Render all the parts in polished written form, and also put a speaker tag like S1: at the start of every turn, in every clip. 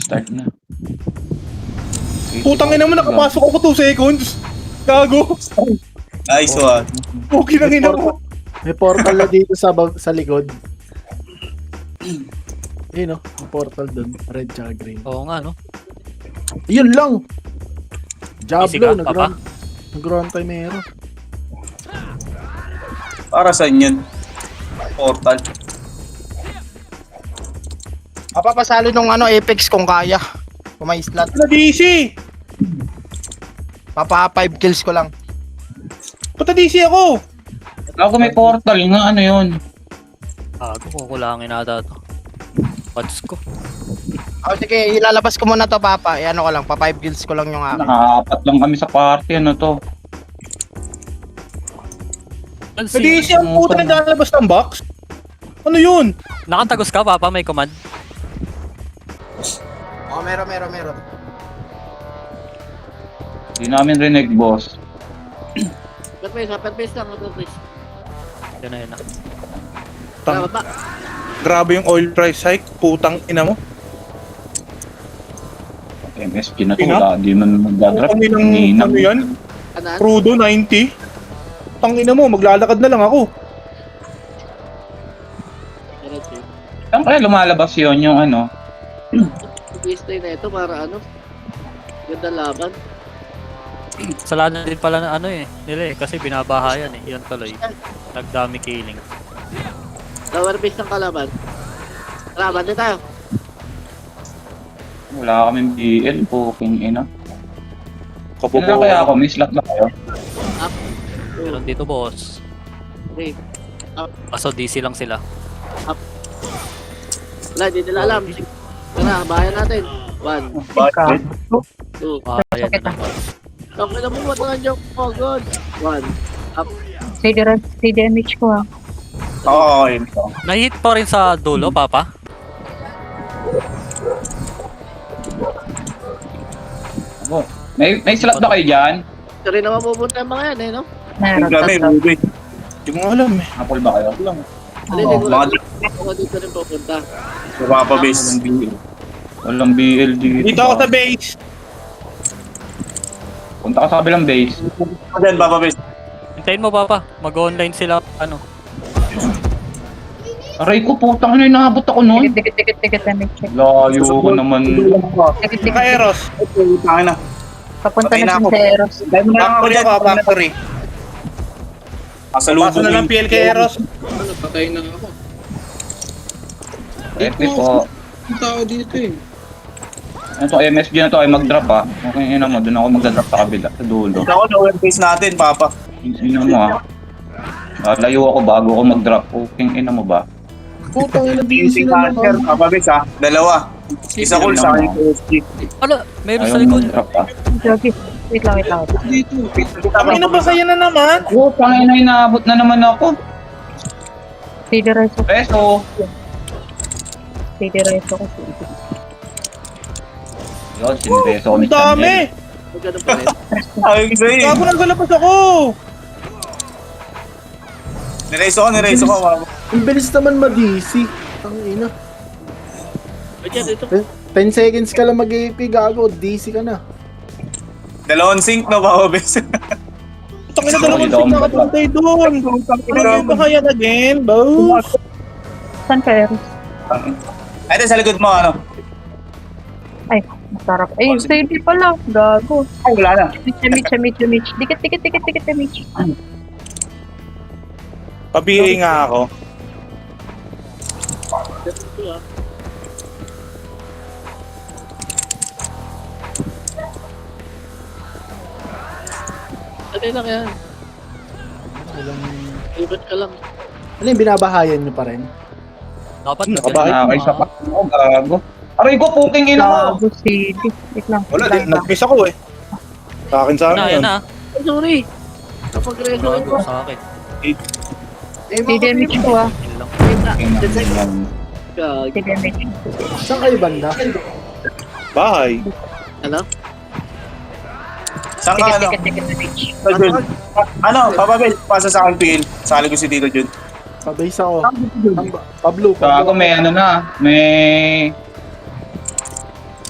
S1: Start na.
S2: Putang ina mo, nakapasok ako 2 seconds. Gago.
S3: Nice one.
S2: Okay lang ina mo.
S4: May portal na dito sa likod. Ayun, no? May portal dun. Red tsaka green.
S5: Oo nga, no?
S4: Yun lang!
S5: Easy
S4: Diablo,
S5: ka, Papa?
S4: nag-run time meron.
S3: Para saan yun? Portal.
S6: Mapapasalo nung Apex kung kaya. Kung may slot.
S2: Na DC.
S6: Papa 5 kills ko lang.
S2: Pata DC ako.
S1: Ako may portal nga, ano yun?
S5: Ako, kukulangin ata to. What's ko?
S6: Sige, ilalabas ko muna to, Papa. Ano ko lang, pa 5 kills ko lang yung akin.
S1: Nakaapat lang kami sa party, ano to?
S2: Na DC ang puta naglalabas ng box. Ano yun?
S5: Nakatagos ka, Papa? May command?
S6: Oh, meron.
S1: Hindi namin rinig, boss.
S7: Perpes lang.
S5: Yun na, yun na.
S2: Tang- Grabe yung oil price hike. Putang ina mo.
S1: MSG na to,
S2: Ina?
S1: wala. Di man magdadrop.
S2: Kami ng
S1: Ninang.
S2: ano yan?
S7: Kanan?
S2: Crudo 90. Tangina mo, maglalakad na lang ako.
S7: Diretso.
S1: Saan kaya lumalabas yun yung ano?
S7: Display na ito para ano? Ganda laban.
S5: Salanan din pala na nila kasi binabahayan Yun tuloy. Nagdami killing.
S7: Lower base ng kalaban. Laban din tayo.
S1: Wala kaming BL, poking ina.
S2: Kabobo.
S1: Kailan kaya ako? May slot na kayo?
S5: Meron dito, boss.
S7: Okay.
S5: Kaso DC lang sila.
S7: Wala, di nila alam. Tara, bayan natin. 1,
S3: Bakit?
S7: 2.
S5: Ayan na naman.
S7: Okay na mo, mga joke mo. Good. 1. Up.
S8: Say damage ko
S3: Oo, yun to.
S5: Nahit pa rin sa dulo, Papa?
S1: Ako. May slot na kayo dyan?
S7: Ito rin naman pupunta yung mga yan no?
S3: Yung kami, Ruby.
S2: Hindi ko alam eh.
S1: Apple ba kayo?
S7: Alin, ko
S3: Mga
S7: ako dito rin pupunta.
S3: Papa base.
S1: Walang BL dito.
S2: Dito ako sa base.
S1: Punta ka sa kabilang base.
S3: Diyan, Papa base.
S5: Hintayin mo, Papa. Mag-online sila,
S1: Aray ko, putang ina, inaabot ako nun.
S8: Tikit damage check.
S1: Layo ko naman.
S2: Naka Eros.
S3: Tangin na.
S8: Papunta
S3: Patay
S8: na
S3: na ako.
S8: sa Eros.
S2: Factory ako, factory.
S3: Kasalubong
S2: Paso na lang PL kay Eros.
S7: Ano, patay na ako.
S1: Epic po.
S7: Ang tao dito
S1: Ito, MSG na to ay mag-drop ah. Okay, ina mo, doon ako mag-drop sa kabila, sa dulo.
S3: Ako, lower base natin, Papa.
S1: Ina mo ah. Layo ako bago ako mag-drop. Okay, ina mo ba?
S4: Putang ina,
S3: Using cancer, Papa base ha. Dalawa. Isa cool sa akin yung OSG.
S5: Meron sa
S1: Ayaw
S5: likod.
S1: mag-drop ah.
S8: Okay. Wait lang.
S2: Kami na ba kaya na naman?
S1: Oh, pangina, inaabot na naman ako.
S8: Say the rest ako.
S1: Peso. Yun, sinreso ko ni
S2: Ang dami!
S7: Ang ganun pa rin.
S3: Ay, sa'yo.
S2: Gago naglalabas ako!
S3: Nireso ko, Papa.
S4: Ang bilis naman ma-DC. Ang ina.
S7: Ayan, ito.
S4: 10 seconds ka lang mag-AP, gago. DC ka na.
S3: Dalawang sync, no, Papa base.
S2: Tangina dalawang sing nakatuntay doon! Ano ba kaya again, boss?
S8: Saan ka Eros?
S3: Ay, sa likod mo, ano?
S8: Ay, masarap. Ay, safety pala. Gago.
S3: Ay, wala na.
S8: Damage. Dikit damage.
S2: Pa-BA nga ako.
S7: Ito ah. Ano lang yan? Libat ka lang.
S4: Ano yung binabahayan nyo pa rin?
S5: Dapat
S2: Nakabahay.
S1: Nakakay sa pa. Oh, gago. Aray ko, puking ina mo.
S8: Gago city. Wait lang.
S2: Wala, nag-miss ako eh. Sa akin
S5: Yan
S2: yun.
S5: na.
S7: Ay, sorry. Kapag reso
S5: Gago
S7: ko.
S5: sa akin.
S8: Say damage ko
S5: Yun lang.
S7: Gag.
S8: Say damage.
S4: Saan kayo banda?
S2: Bahay.
S7: Ano?
S3: Saan ka, ano?
S8: Damage.
S3: Jun. Ano, Papa base, pasa sa akin, PL. Sali ko si Tito Jun.
S4: Pabase ako. Pablo.
S1: Gago, may ano na. May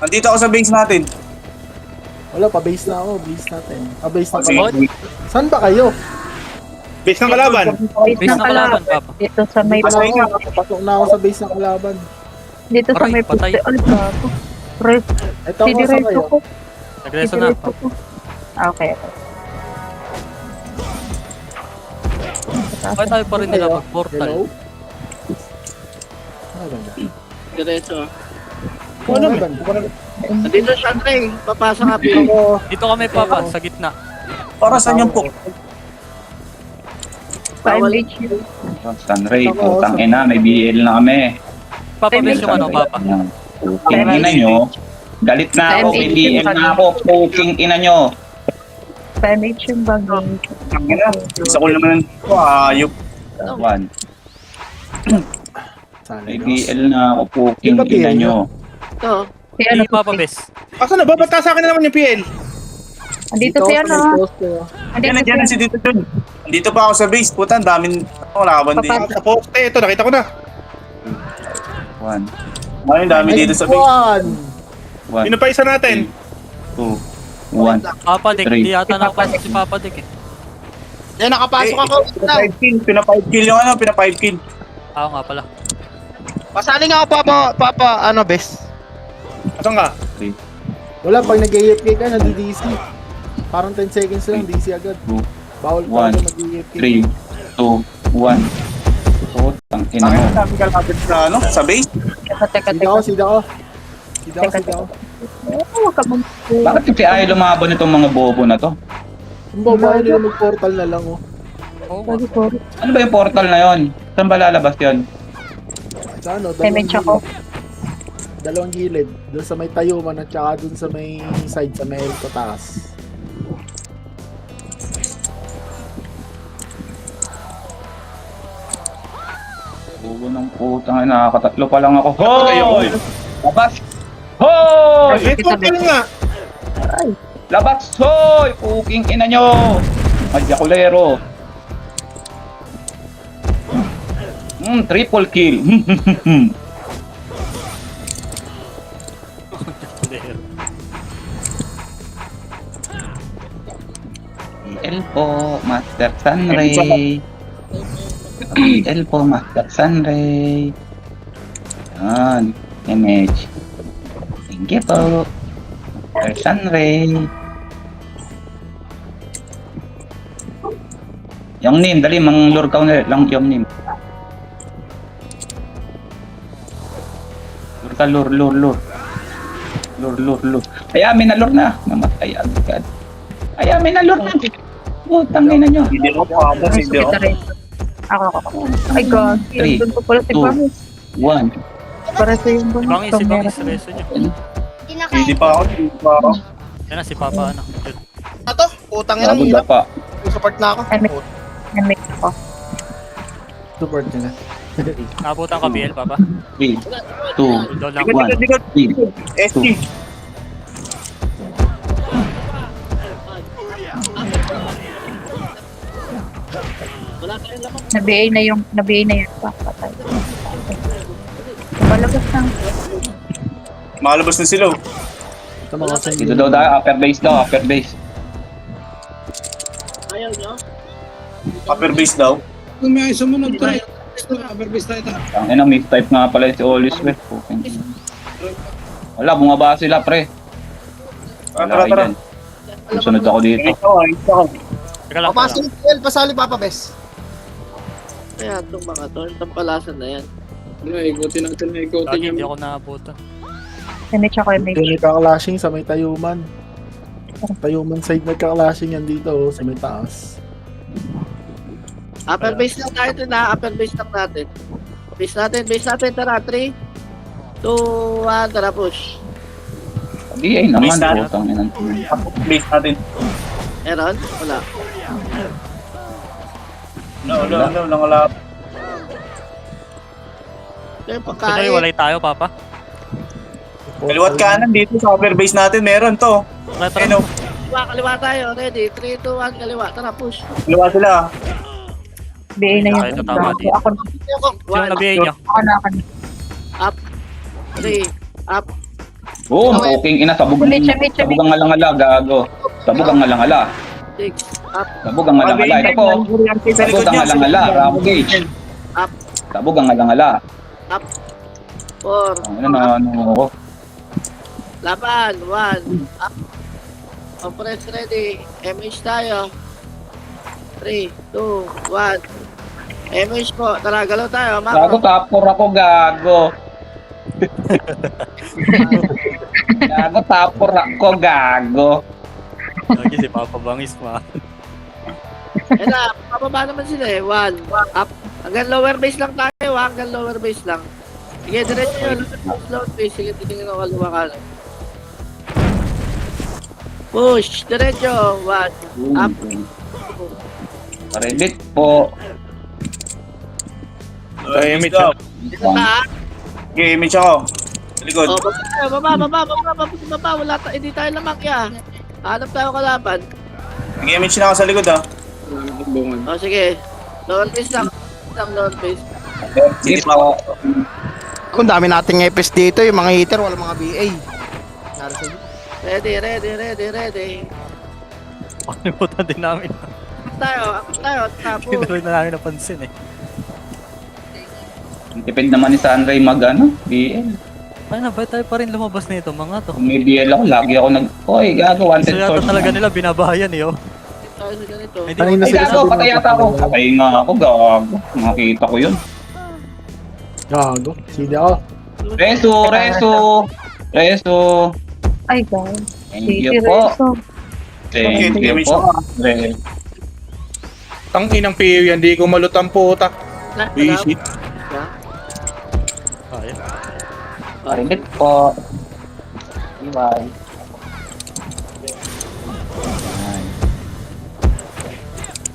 S3: Nandito ako sa base natin.
S4: Wala, pa-base na ako. Base natin. Pa-base na
S3: Sige.
S4: kami. Saan ba kayo?
S2: Base ng kalaban.
S8: Base
S5: Base
S8: ng
S5: na kalaban,
S8: kalaban.
S5: Papa.
S8: Dito sa may
S4: Pasok na ako. Pasok na ako sa base ng kalaban.
S8: Dito sa
S5: Aray,
S8: may
S5: patay.
S8: puste. Ano ba ito? Rest.
S4: Ito ako sa
S8: Didiretso
S4: kayo.
S8: ko.
S5: Nagreso na.
S8: Didiretso ko. Ah, okay.
S5: Bakit tayo pa rin nila mag-portal?
S4: Hello? Ah, ganda.
S7: Diretso.
S2: Ano ba?
S4: Ganda.
S7: Nandito siya, Trey. Papasa ka, Pio.
S4: Ako,
S5: Dito kami, Papa, sa gitna.
S3: Para saan yung poke?
S8: 5 HQ.
S1: Sunray, putang ina, may BL na kami.
S5: Papa, base yung ano, Papa.
S1: Puking ina nyo. Galit na ako, may BL na ako. Puking ina nyo.
S8: 5 HQ yung bagay.
S3: Isa ko naman ito, ayop.
S1: One.
S4: sana
S1: May
S4: no?
S1: BL na ako, puking
S4: Di ba
S1: ina
S4: BL
S1: nyo.
S7: Ito.
S8: Si ano
S5: Hindi, Papa, base.
S2: Asa na ba? Ba't sa akin na naman yung PL?
S8: Andito si ano.
S3: Yan,
S8: Andito
S3: nandiyan na si Dito Jun. Andito pa ako sa base. Puta, ang daming kalaban din.
S8: Papa.
S2: Sa poste, ito, nakita ko na.
S1: One.
S3: Ang dami dito sa base.
S4: One!
S1: One.
S2: Sino pa isa natin?
S1: Two. One.
S5: Papa, Dick.
S1: Three.
S5: Di yata nakapasok si Papa, Dick eh.
S6: Yan, nakapasok ako.
S3: Pina 5 kill yung ano, pina 5 kill.
S5: Oo nga pala.
S6: Pasaling ako, Papa, ano, best?
S2: Asan ka?
S4: Wala, pag nag-AFK ka, nadi-DC. Parang 10 seconds lang, DC agad.
S1: Two.
S4: Bawal
S1: One.
S4: pa mag-AFK.
S1: Three. Two. One. Putang ina
S3: Ang
S1: mo.
S3: dami kalapit sa ano, sa base.
S8: Teka.
S4: Sida ako, sida ako. Sida ako, sida ako.
S8: Oo, huwag ka mong...
S1: Bakit kasi ayaw lumaban itong mga bobo na to?
S4: Ang babae nila mag-portal na lang, oh.
S5: Oo nga.
S8: Sorry.
S1: Ano ba yung portal na yon? Saan ba lalabas yun?
S4: Sa ano,
S8: Damage ako.
S4: dalawang gilid. Doon sa may tayuman at saka doon sa may side, sa may elko taas.
S1: Bobo ng putang ina, nakakatatlo pa lang ako. Hoy! Labas! Hoy!
S2: May portal nga.
S1: Labas! Hoy! Puking ina nyo! Madyakulero! Triple kill! BL po, Master Sunray. BL po, Master Sunray. Yan, image. Thank you po. Master Sunray. Yung name, dali, mang-lure ka na lang yung name. Lure ka, lure. Lure. Ay, amin na lure na. Namatay agad. Ay, amin na lure na. Tangin na nyo.
S3: Hindi ako pa, hindi ako.
S8: Ako. Ay, God.
S1: Three,
S8: Doon po pala si
S1: two.
S8: Bangis.
S1: One.
S8: Para sa yung
S5: Si Bangis, reso niyo.
S3: Hindi pa ako.
S5: Yan na, si Papa, ano. Yun.
S6: Ato, utang ina,
S1: Sabog na
S6: hirap.
S1: pa.
S6: Support na ako.
S8: Namik ako.
S4: Support nila.
S5: Nakabutan ka, BL, Papa.
S1: 3, 2,
S5: Down lang.
S3: Dikot.
S1: 3,
S3: SG.
S7: Wala tayong lamang.
S8: Na-BA na yung patay. Palabas na.
S3: Makalabas na sila.
S4: Ito mga sa
S1: Dito daw tayo, upper base.
S7: Ayaw nyo?
S3: Upper base daw.
S9: Kung may sumunod tayo, overbase tayo.
S1: Ang ina, mix type nga pala si Always West. Wala, bumaba sila, pre. Wala kayo dyan. Susunod ako dito.
S5: Teka lang,
S6: Papasok yung PL, pasali, Papa, best.
S7: Kaya itong mga to, itong palasan na yan.
S9: Ikutin natin na ikutin
S5: Lagi
S9: yung
S5: hindi ako nakabutan.
S8: Namik ako yung may
S4: Doon nagka-clashing sa may tayuman. Tayuman side nagka-clashing yan dito, oh, sa may taas.
S7: Upper base lang tayo ito na, upper base lang natin. Base natin, tara, 3, 2, 1, tara, push.
S1: BA naman,
S3: Base na.
S1: putang ina.
S3: Base natin.
S7: Meron? Wala.
S3: No, wala.
S7: Ito yung
S5: Pinoy,
S7: pagkain.
S5: walay tayo, Papa.
S3: Kaliwat kanan dito sa upper base natin, meron to.
S5: Tara.
S3: Ano,
S7: Kaliwa tayo, ready, 3, 2, 1, kaliwa, tara, push.
S3: kaliwa sila.
S8: BA na
S5: Ay,
S8: yung
S5: tatama dito.
S8: Ako
S5: Sino na BA niyo?
S8: na.
S7: 3, up,
S1: Boom, poking ina, sabog ang alangala, gago. Sabog ang alangala.
S7: 6, up,
S1: Sabog ang alangala. Ito po.
S3: Sa
S1: Sabog
S3: likod
S1: ang
S3: niya.
S1: alangala, rampage.
S7: up,
S1: Sabog ang alangala.
S7: 4,
S1: Ano na, ano ako.
S7: laban, 1, up. Compress ready. MH tayo. 3, 2, 1. MH po. Tara, galaw tayo.
S1: Gago,
S7: Macro.
S1: tapor ako, gago. Gago, tapor ako, gago.
S5: Lagi si Papa Bangis ma.
S7: Yan na, pababa naman sila eh. 1, up. Hanggang lower base lang tayo. Hanggang lower base lang. Sige, diretso yun. Lower base. Sige, titingin ako kaliwa kanan. Push. Diretso. 1, up.
S1: Paredit po.
S3: Image daw.
S7: Dito na.
S3: Okay, image ako. Sa likod.
S7: Oh, baba. Wala hindi tayo lamakya. Hanap tayo kalaban.
S3: Nag-image na ako sa likod, ah.
S7: Oh, sige. Lower base lang. Lower base.
S1: Sige po.
S6: Kung dami nating epis dito, yung mga hitter, wala mga BA. Ready.
S5: Panimutan din namin.
S7: Tayo. Tapo.
S5: Hindi na rin na namin napansin eh.
S1: Tipid naman ni Sunray mag ano, BL.
S5: Ay na, ba't tayo pa rin lumabas nito mga to?
S1: Kung may BL ako, lagi ako Oy, gago,
S5: So
S1: wanted
S5: yata
S1: source
S5: talaga
S1: na.
S5: nila binabahayan eh oh.
S7: Tayo sa ganito.
S5: Hindi
S4: Kanina
S1: Ay,
S4: sila
S1: gago, patay yata ako. Patay nga ako, gago. Nakita ko yun.
S4: Gago. Sino ako?
S1: Reso.
S8: Ay, God.
S1: Thank
S8: City
S1: you po.
S8: Reso.
S1: Thank you po.
S2: Tangin ng PU yan, di ko malutang puta. Visit.
S5: Ayun.
S1: Parinit po. Bye.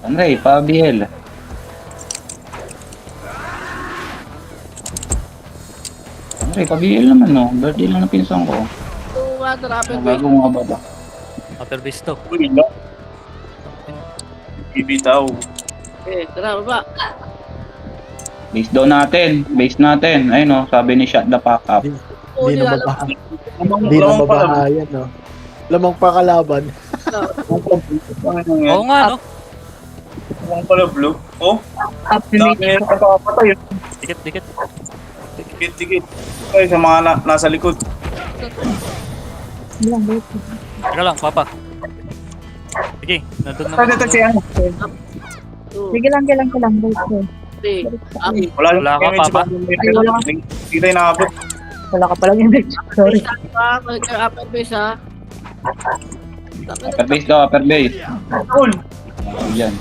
S1: Sunray, pa-BL. Sunray, pa-BL naman no. Birthday lang na pinsan ko.
S7: 2, 1, rapid
S1: Ang
S7: wait.
S1: gago nga ba ba?
S5: Upper base to.
S3: Uy, no. Ibitaw.
S7: Okay, tara, baba.
S1: Base daw natin. Base natin. Ayun no, sabi ni Shot the Pack Up.
S7: Oh,
S4: Hindi na
S7: nilalabas.
S4: mabahayan. Hindi na mabahayan, no? Lamang pa kalaban.
S5: Oo nga no.
S3: Ang pala blue. Oh,
S8: Up
S3: dami
S8: limit.
S3: na papatay.
S5: Dikit.
S3: Tikit. Ay, sa mga nasa likod.
S5: Teka lang, Papa. Sige, nandun na.
S3: Dito siya.
S7: 2,
S8: Sige lang. Wait,
S7: 3, up.
S5: Wala ka, Papa.
S3: Hindi tayo nakabot.
S8: Wala ka palang image. Sorry.
S7: Balik kayo upper base ha.
S1: Upper base daw, upper base.
S3: Cool.
S1: Ayan.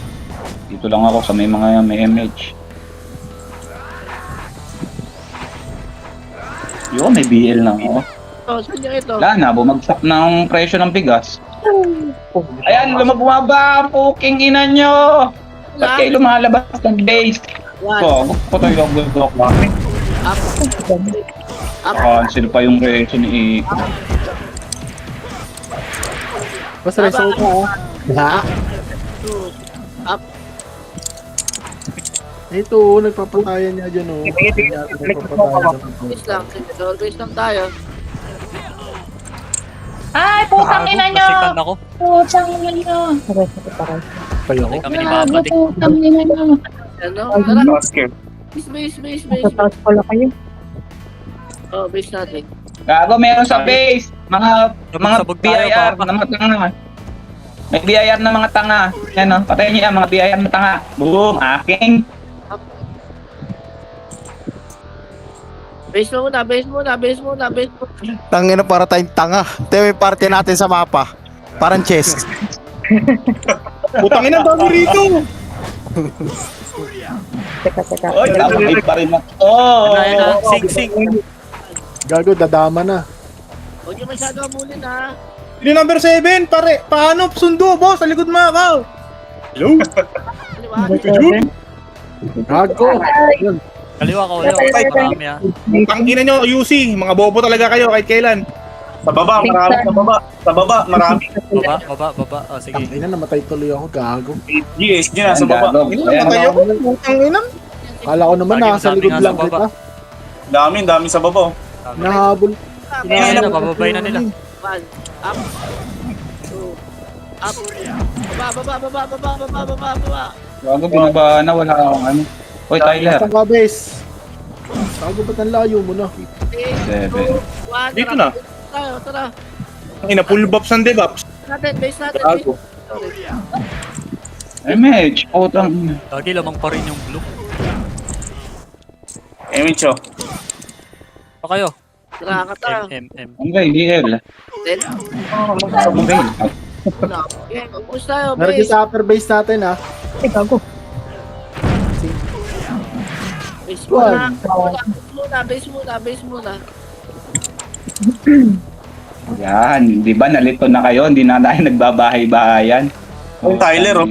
S1: Dito lang ako sa may mga may MH. Yo, may BL na ako.
S7: Oh, saan nyo ito?
S1: Wala na, bumagsak na ang presyo ng bigas. Ayan, bumaba ang puking ina nyo! Ba't kayo lumalabas ng base?
S7: 1,
S1: So, ko tayo lang gusto ako.
S7: up. Up.
S1: Cancel pa yung presyo ni Iko.
S4: Basta result mo, ha?
S7: 2, up.
S4: Ito, nagpapatayan niya dyan, oh. Nagpapatayan
S7: Base lang. Sige, lower base lang tayo.
S8: Ay, putang ina nyo!
S5: Nasikan ako.
S8: Putang ina nyo! Taray.
S4: Kayo,
S5: Hindi kami
S8: Grabe,
S5: ibabadik.
S8: putang ina nyo!
S7: Ano? Tara.
S3: Basket.
S7: Base.
S8: Matataas pala kayo.
S7: Oh, base natin.
S1: Gago, meron sa base! Mga
S5: Sabog tayo,
S1: BIR
S5: Papa.
S1: na mga tanga. May BIR na mga tanga. Yan o, patayin niyo yan, mga BIR na tanga. Boom, aking.
S7: Base muna.
S6: Tangina para tayong tanga. Ito yung party natin sa mapa. Parang chess.
S2: Putang ina, dami rito.
S8: Teka.
S1: Oy, damay pa rin ako.
S5: Ayun na, sing.
S4: gago, dadama na.
S7: Huwag nyo masyado amulin ha.
S2: Yung number 7, pare. Paano? Sundo, boss. Sa likod mga ka. Hello?
S7: Kaliwa.
S4: Gago. Yun.
S5: Kaliwa ka ulit. Marami ah.
S2: Ang ina nyo, UC. Mga bobo talaga kayo kahit kailan.
S3: Sa baba, marami sa baba. Sa baba, marami.
S5: Baba. Oh, sige.
S4: Tangina, namatay tuloy ako, gago.
S3: GSG na sa baba.
S2: Ina, matay ako. Putang ina.
S4: Kala ko naman
S5: Lagi
S4: nasa
S5: dami
S4: likod
S5: nga
S4: lang
S5: sa baba.
S4: kita.
S3: Dami sa baba.
S4: Nahabol.
S5: Ayun na, bababay na nila.
S7: 1, up. 2, up. Baba.
S1: Gago, binaba na, wala akong ano. Hoy, Tyler.
S4: Saan ka, bes? Bago ba't ang layo mo na?
S7: 3, 2, 1.
S2: Dito na.
S7: Tara.
S2: Ang ina, full buffs and debuffs.
S7: Base natin.
S3: Gago.
S1: Ay, Medj. Putang ina.
S5: Lagi lamang pa rin yung blue.
S3: Emicho.
S5: Pa kayo.
S7: Tara.
S5: MM.
S1: Okay, DL.
S7: Then,
S1: Okay.
S7: okay, ubus tayo,
S4: Meron
S7: base.
S4: din sa upper base natin, ha?
S8: Ay, gago.
S7: Base muna.
S1: Yan, di ba nalito na kayo? Hindi na tayo nagbabahay-bahayan.
S3: Yung Tyler, oh.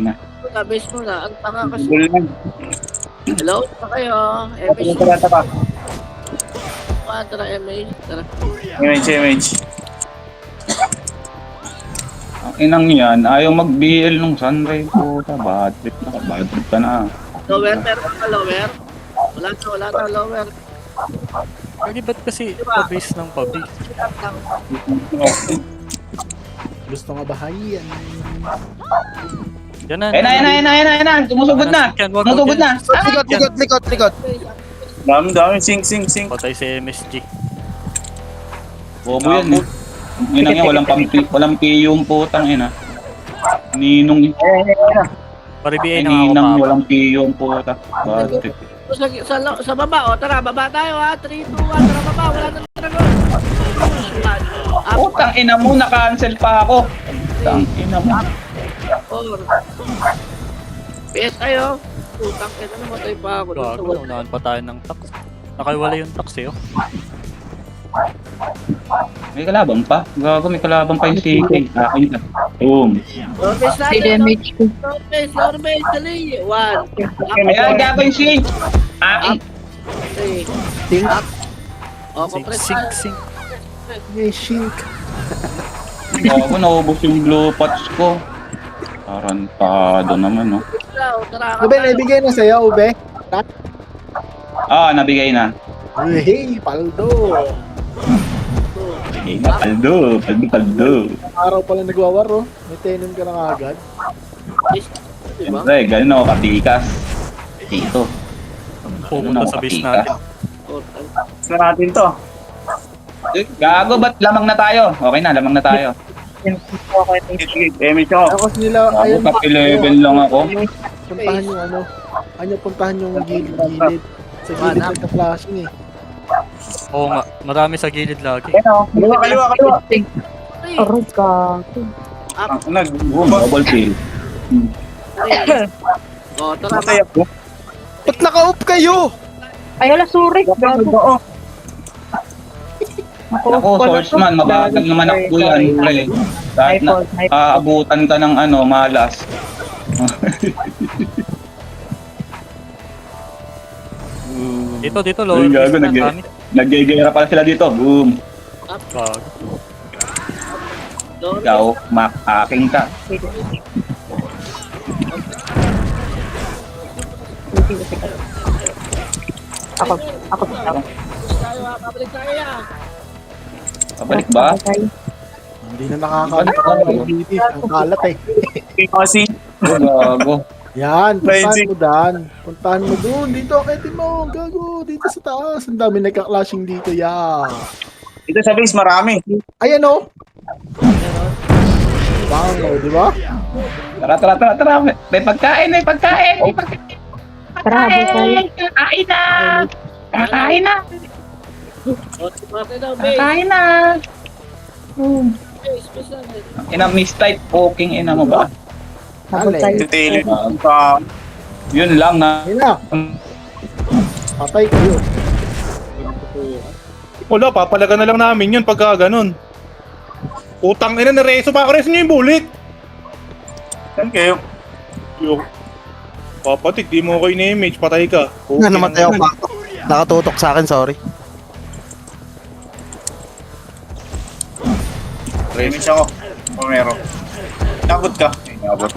S7: Base muna. Ang tanga kasi.
S3: Gol lang.
S7: Hello? Tara kayo. MH.
S3: Tara.
S7: Tara, MH. Tara.
S3: Image.
S1: Ang inang yan, ayaw mag-BL nung sunrise. Puta, bad trip ka na.
S7: Lower, meron ka lower? Wala na lower.
S5: Lagi ba't kasi pa-base ng pa-base?
S4: Gusto nga bahayan.
S5: Yan na.
S1: Ayun na. Sumusugod na. Sumusugod na.
S6: Likot.
S3: Dami. Sing.
S5: Patay si MSG.
S1: Bobo yan eh. Inang yan, walang PU yung putang ina. Ninong
S5: Paribihin na ako
S1: Ninang
S5: pa.
S1: walang PU yung puta. Bad trip.
S7: Sa baba, tara, baba tayo ha. 3, 2, 1, tara baba. Wala na dragon.
S1: Putang ina mo, na-cancel pa ako. Putang ina mo.
S7: 4. PS tayo. Putang ina, namatay pa ako.
S5: Gago, naunahan pa tayo ng tax. Nakaiwala yung tax eh. Oh.
S1: May kalabang pa. Gago, may kalabang pa yung CK. Akin na. Boom.
S7: Lower base
S8: Si
S7: natin.
S8: damage ko.
S7: Lower base. Dali. 1.
S1: Ayan, gago yung CK. Akin.
S7: 3.
S4: Think.
S7: O, compress tayo.
S5: Sing.
S4: May shink.
S1: Gago, naubos yung blue pots ko. Tarantado naman, no?
S7: Tara,
S4: Ube, naibigay na sa'yo, Ube.
S1: Ah, nabigay na.
S4: Hey, paldo.
S1: Bigay na. Paldo.
S4: Araw pala nagwawaro. May tenem ka na agad.
S7: Diba?
S1: Siyempre, ganun ako katikas. Dito.
S5: Pupunta sa base natin.
S3: Gusto natin to.
S1: Gago, ba't lamang na tayo? Okay na, lamang na tayo.
S3: Emicho.
S4: Tapos nila,
S1: Gago,
S4: ayun.
S1: top 11 lang ako.
S4: Puntahan yung ano. Puntahan yung gilid. Sa gilid nagka-flashing eh.
S5: Oo nga, marami sa gilid lagi.
S3: Kaliwa.
S8: Aray, gago.
S1: Boom, double kill.
S7: O, tara.
S3: Matay ako.
S6: Ba't naka-off kayo?
S8: Ay, ala, sorry. Gago.
S1: Ako, swordsman, mabagal naman ako yan, pre. Kahit na aabutan ka ng ano, malas.
S5: Dito, lower
S1: Ayun,
S5: base
S1: gago,
S5: na kami.
S1: Nag-gera pala sila dito. Boom.
S5: Gago.
S7: Lower
S1: Ikaw, Mac, aking ka.
S8: Ako.
S7: tayo ha. Pabalik tayo yan.
S1: Pabalik ba?
S4: Hindi na nakakalimutan. Ang kalat eh.
S3: Kasi,
S1: Gago.
S4: Yan, puntahan
S3: Amazing.
S4: mo dan. Puntahan mo doon. Dito, kay Timo. Gago. Dito sa taas. Ang dami nagka-clashing dito. Yeah.
S3: ito sa base marami.
S4: Ayan o. Wow, di ba?
S1: Tara. May pagkain.
S8: Tara, tayo.
S1: Kakain na.
S7: O, natin daw, base. Base natin.
S1: Ina, mistype poking ina mo ba?
S8: Habol tayo.
S3: Titili.
S1: Yun lang na.
S4: Ayun na. Patay kayo.
S2: Wala, papalaga na lang namin yun pagka ganun. Utang ina, nareso pa. Reso nyo yung bullet.
S3: Saan kayo?
S2: Yo. Papatik, di mo ako in-image. Patay ka.
S6: Nga namatay ako pa. Nakatutok sa akin, sorry.
S3: Image ako. Pomero. Nabot ka. Nabot.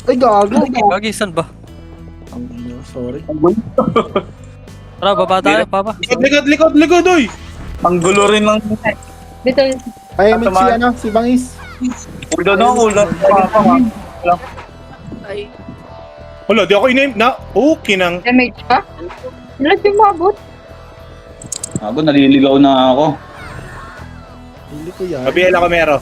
S4: Ay, gago.
S5: Gagi, saan ba?
S4: Sorry.
S5: Tara, baba tayo, Papa.
S2: Likod, oy!
S3: Ang gulo rin ng
S8: Dito,
S4: Ay, may si ano, si Bangis.
S3: ulo na ulo.
S7: Ay,
S2: Wala, di ako in-aim na. Okay nang.
S8: damage pa? Lahat yung mabot.
S1: Ako, naliligaw na ako.
S4: Hindi ko yan.
S2: Gabriela Camero.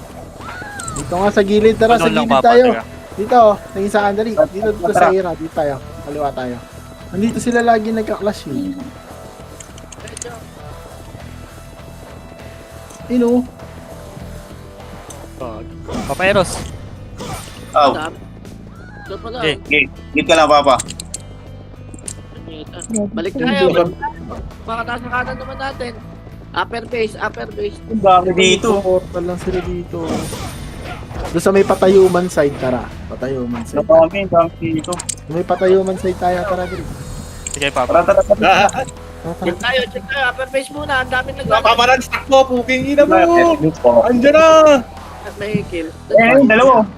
S4: Dito nga sa gilid, tara sa
S5: Ano lang,
S4: gilid
S5: Papa,
S4: tayo.
S5: teka.
S4: Dito, naging sa dali. Dito sa Ira, dito tayo. Kaliwa tayo. Nandito sila lagi nagka-clash eh. Ino,
S5: Papa Eros.
S3: Aw,
S7: doon pala.
S5: Okay.
S3: git ka lang, Papa.
S7: Balik tayo. Baka taas na kanan naman natin. Upper base, upper base.
S3: Ang dami dito.
S4: portal lang sila dito. Doon sa may patayuman side, tara. Patayuman side.
S3: Ang dami dito.
S4: May patayuman side tayo, tara dito.
S5: Sige, Papa.
S3: Tara.
S4: Tara,
S7: Check tayo. Upper base muna. Ang dami
S2: Napamaran stack mo, puking ina mo!
S1: Oh.
S2: Andyan na!
S7: May kill.
S3: Dalawa.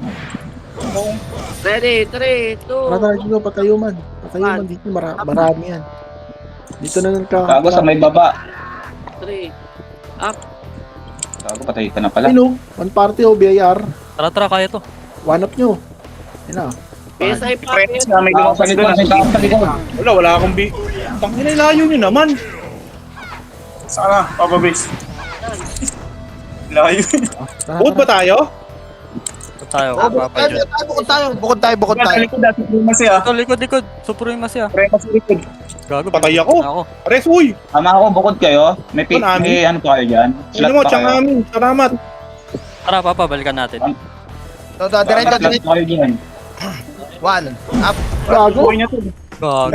S7: Ready, 3, 2.
S4: tara dito, patayuman. Patayuman dito, marami yan. Dito na
S1: Gago sa may baba.
S7: 3.
S1: Gago, patay ka na pala.
S4: Ino, one party o BIR.
S5: Tara, kaya to.
S4: One up nyo. Yun na.
S7: PSI pa.
S3: Friends na may
S1: Gago sa likod, may tao sa likod.
S2: Wala akong Tangina, layo nyo naman.
S3: Sana, Papa Base. Layo.
S2: Bukod ba tayo?
S5: Tayo, Papa John.
S6: Bukod tayo.
S3: Sa likod dati mas ya.
S5: Likod. Supurin mas ya.
S3: Pre mas likod.
S5: Gago.
S2: Patay ako.
S5: Ako.
S2: Res, uy!
S1: Tama ako, bukod kayo. May ano pa kayo dyan?
S2: Sino mo, tiyang amin. Salamat.
S5: Tara, Papa, balikan natin.
S6: Diretso.
S1: Slot pa kayo dyan.
S6: One. Up.
S4: Gago.
S3: Buhay niya to.
S5: Gago.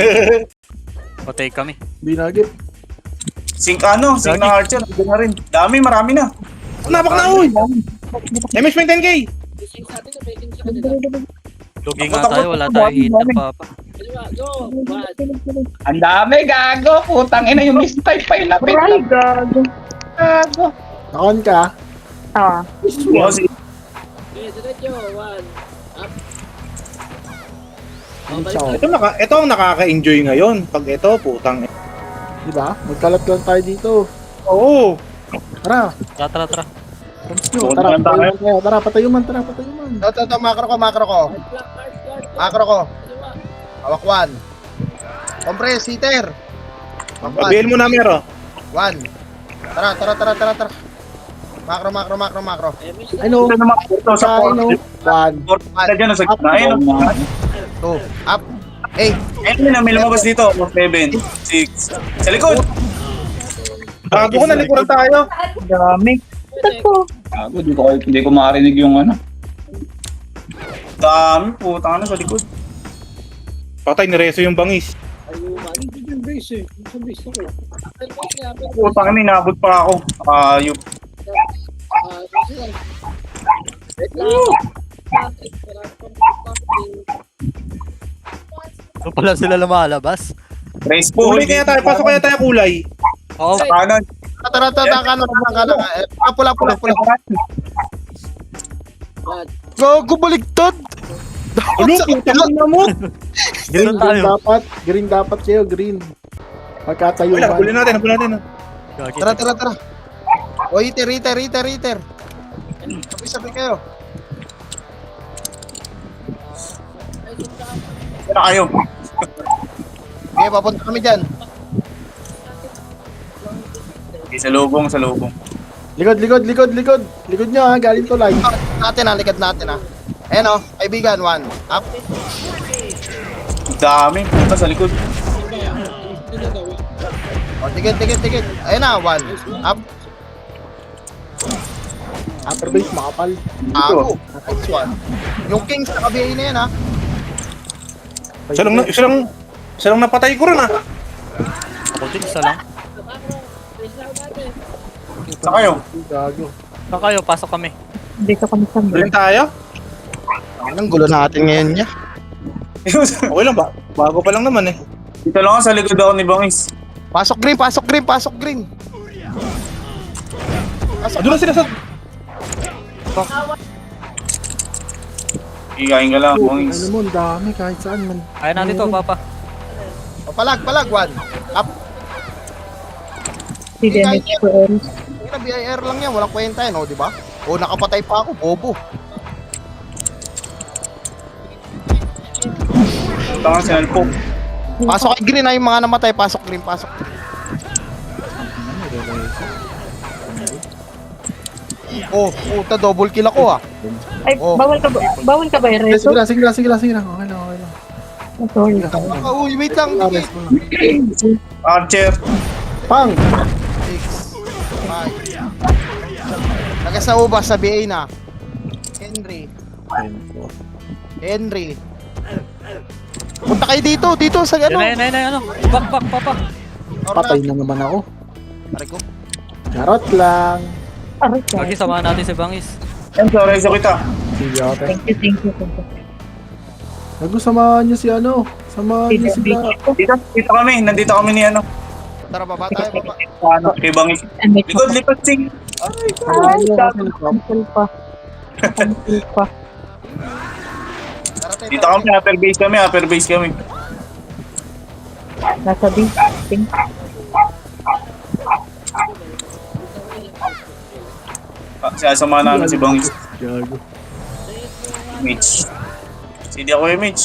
S5: Patay kami.
S4: Binagip.
S3: Sink na Archer. Doon na rin. Marami na.
S2: Napak na, uy! MS may 10k!
S7: Gising sa atin, waiting sa kanila.
S5: Lugi nga tayo, wala tayong hit ng Papa.
S7: Kaliwa, go. 1.
S1: Ang dami, gago. Putang ina yung mistype pa yung lapit.
S8: Ay, gago.
S1: Gago.
S4: Nakon ka.
S8: Ah,
S3: Okay.
S7: Okay, diretso. 1. Up.
S4: Ano siya?
S2: Ito ang nakaka-enjoy ngayon. Pag ito, putang.
S4: Di ba? Magkalat lang tayo dito.
S2: Oo.
S4: Tara.
S5: Tara.
S4: Ramps nyo. Tara, patayuman tayo. Tara, patayuman.
S6: Ito, makro ko. Makro ko. Hawak one. Compress, heater.
S2: Abihin mo na, Mero.
S6: One. Tara. Makro.
S4: Ano?
S3: Ito naman. Ito sa
S4: Ano? One.
S3: Ito dyan sa gitna. Ayun.
S6: Two. Up. Eight.
S3: Ayun na, may lumabas dito. 7, 6. Sa likod.
S2: Bago ko nalikuran tayo.
S1: Dami.
S8: ito.
S1: Gago, hindi ko marinig yung ano.
S3: Dami. Putang sa likod.
S2: Patay, nireso yung bangis.
S7: Ayuman.
S9: Yung base eh. Sa base ako.
S7: Upper base nga.
S3: Putang inabot pa ako. Ayup.
S7: Wait lang.
S5: So pala sila lumalabas.
S3: Race po.
S2: Kulay kaya tayo. Pasok kaya tayo kulay.
S5: Oo.
S3: Sa kanan.
S6: Tara. Kanan. Pula. Gago, baligtad.
S2: Ano? Putang na mo.
S4: Green
S5: tayo?
S4: dapat. Green dapat kayo. Green.
S2: Wala,
S4: Magkatayuman.
S2: huli natin.
S5: Gagi.
S6: Tara. O, heater. Sabi kayo.
S3: Saan kayo?
S6: Okay, papunta kami dyan.
S3: Okay, sa lubong.
S4: Likod. Likod nyo ha. Galing to line.
S6: Likad natin ha. Ayan o, kaibigan, one. Up.
S3: Dami. Punta sa likod.
S6: O, tikit. Ayan na, one. Up.
S4: Upper base, makapal.
S6: Ako. Next one. Yung Kings, nakabiyahin na yan ha.
S2: Isa lang napatay ko rin, ha.
S5: Ako din, isa lang.
S3: Saan kayo?
S4: Gago.
S5: Saan kayo? Pasok kami.
S8: Dito kami sa
S2: Ulit tayo.
S6: Ang gulo natin ngayon niya.
S2: Okay lang ba? Bago pa lang naman eh.
S3: Dito lang ako sa likod ako ni Bangis.
S6: Pasok green.
S2: Doon na sila sa...
S3: Ikain ka lang,
S4: Ano
S3: Bangis.
S4: mo, ang dami kahit saan man.
S5: Kaya natin to, Papa.
S6: O, palag, one. Up.
S8: Si damage ko Eris.
S6: Yung BIR lang yan, walang kwenta yan, oh, di ba? O, nakapatay pa ako, bobo.
S3: Tanga si Alpo.
S6: Pasok kay Green, yung mga namatay, pasok Green, pasok. Oh, puta, double kill ako, ah.
S8: Ay,
S6: Oh.
S8: bawal ka ba
S4: Sige
S8: Ereso?
S4: lang, sige lang, sige lang, sige lang. Okay lang, okay lang.
S8: Oh, sorry.
S6: Uy, wait lang.
S4: Rest mo lang.
S3: Archer.
S4: Pang!
S6: 6, 5. Lagas na ubas, sa BA na. Henry. Punta kayo dito sa ano.
S5: Yan na, ano. Back, papa.
S4: Patay na naman ako.
S6: Pare ko.
S4: Charot lang.
S8: Aray,
S5: Lagi
S8: sorry.
S5: samahan natin si Bangis.
S3: Yan, sorry sa kita.
S4: Sige ate.
S8: Thank you.
S4: Samahan niyo si ano. Samahan
S8: Si
S4: niyo sila.
S8: damage ko.
S3: Dito kami. Nandito kami ni ano.
S6: Tara, baba tayo, baba.
S3: Ano, kay Bangis.
S8: Damage ko.
S3: Likod, lipat sing.
S8: Ay, gago. Cancel pa. Cancel pa.
S6: Tara tayo.
S3: Dito kami, upper base kami.
S8: Nasa base. Think.
S3: Sasama namin si Bangis.
S4: Gago.
S3: Mitch. Hindi ako yung Mitch.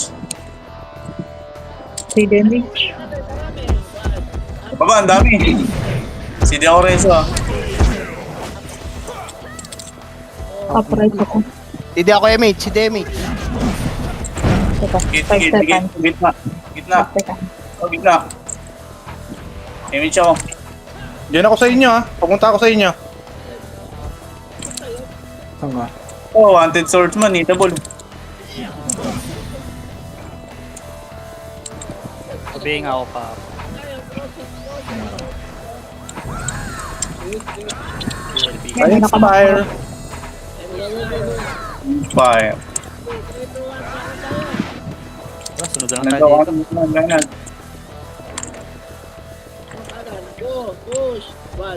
S8: Si damage.
S3: Baba, ang dami. Hindi ako Renzo ah.
S8: Upright ako.
S6: Hindi ako MH, si Demage.
S8: Teka, 5 seconds.
S3: Gitna.
S8: 5 seconds.
S3: Gitna. Mitch ako.
S2: Diyan ako sa inyo ha. Pupunta ako sa inyo.
S4: Saan ka?
S3: Oh, wanted swordsman, hitable.
S5: Sabihin nga ako pa.
S2: Ay, expire.
S3: Fire.
S5: Tara, sunod na lang tayo dito.
S3: Ganyan.
S7: Go, push. 1.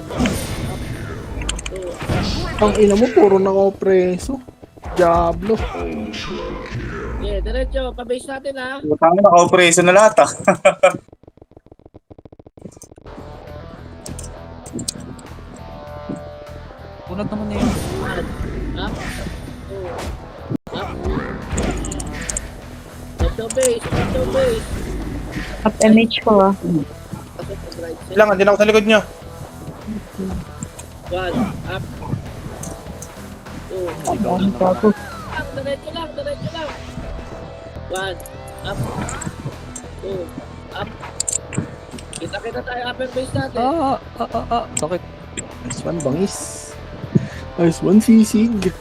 S4: Ang ina mo, puro na ako preso. Diablo.
S7: Okay, diretso. Pa-base natin ha.
S3: Tama na, naka-operation na lahat ah.
S5: Punod naman na yun.
S7: Up. 2. Up. Let's base.
S8: Up MH ko ah.
S2: Kailangan, din ako sa likod nyo.
S7: 1. Up. 2.
S8: Ang gago.
S7: Diretso lang. 1. Up. 2. Up. Kita tayo upper base natin.
S5: Sakit.
S4: Nice one, Bangis. Nice one, sisig.